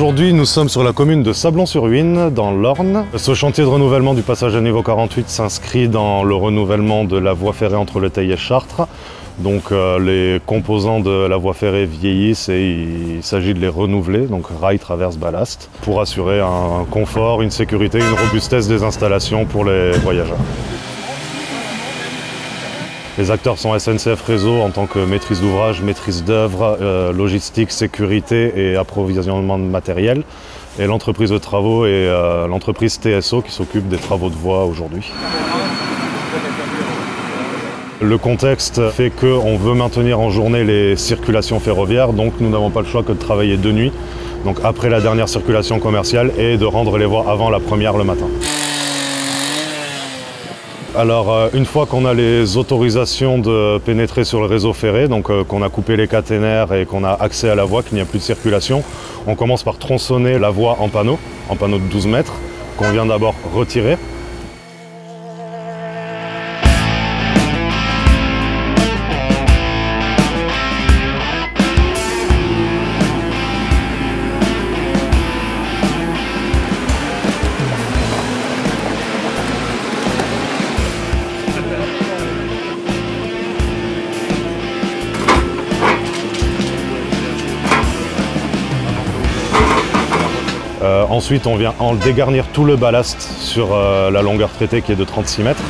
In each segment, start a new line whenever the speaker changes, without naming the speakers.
Aujourd'hui, nous sommes sur la commune de Sablon-sur-Huisne, dans l'Orne. Ce chantier de renouvellement du passage à niveau 48 s'inscrit dans le renouvellement de la voie ferrée entre Le Theil et Chartres. Donc les composants de la voie ferrée vieillissent et il s'agit de les renouveler, donc rail, traverse, ballast, pour assurer un confort, une sécurité, une robustesse des installations pour les voyageurs. Les acteurs sont SNCF Réseau en tant que maîtrise d'ouvrage, maîtrise d'œuvre, logistique, sécurité et approvisionnement de matériel. Et l'entreprise de travaux est l'entreprise TSO qui s'occupe des travaux de voie aujourd'hui. Le contexte fait qu'on veut maintenir en journée les circulations ferroviaires, donc nous n'avons pas le choix que de travailler de nuit, donc après la dernière circulation commerciale, et de rendre les voies avant la première le matin. Alors une fois qu'on a les autorisations de pénétrer sur le réseau ferré, donc qu'on a coupé les caténaires et qu'on a accès à la voie, qu'il n'y a plus de circulation, on commence par tronçonner la voie en panneaux de 12 mètres, qu'on vient d'abord retirer. Ensuite, on vient en dégarnir tout le ballast sur la longueur traitée qui est de 36 mètres.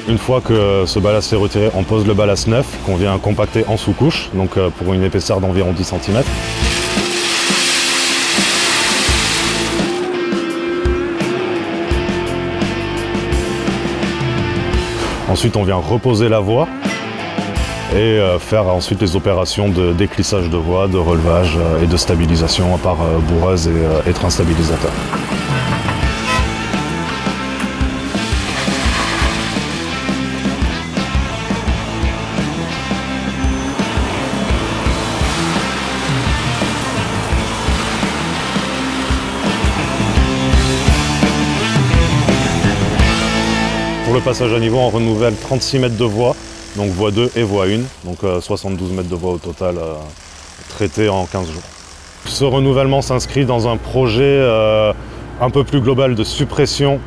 Une fois que ce ballast est retiré, on pose le ballast neuf qu'on vient compacter en sous-couche, donc pour une épaisseur d'environ 10 cm. Ensuite, on vient reposer la voie et faire ensuite les opérations de déclissage de voie, de relevage et de stabilisation par bourreuse et train stabilisateur. Pour le passage à niveau, on renouvelle 36 mètres de voie, donc voie 2 et voie 1, donc 72 mètres de voie au total traités en 15 jours. Ce renouvellement s'inscrit dans un projet un peu plus global de suppression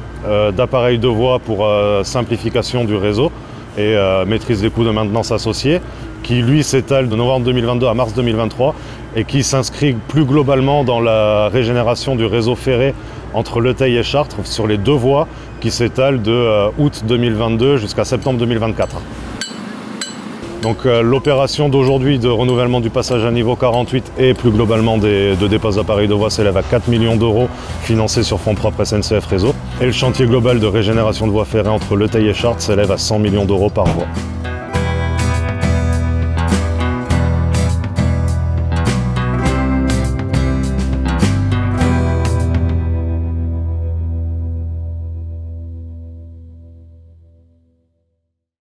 d'appareils de voie pour simplification du réseau et maîtrise des coûts de maintenance associés, qui lui s'étale de novembre 2022 à mars 2023 et qui s'inscrit plus globalement dans la régénération du réseau ferré entre Le Theil et Chartres sur les deux voies qui s'étalent de août 2022 jusqu'à septembre 2024. Donc l'opération d'aujourd'hui de renouvellement du passage à niveau 48 et plus globalement de dépose d'appareils de voie s'élève à 4 millions d'euros financés sur fonds propres SNCF Réseau. Et le chantier global de régénération de voies ferrées entre Le Theil et Chartres s'élève à 100 millions d'euros par voie.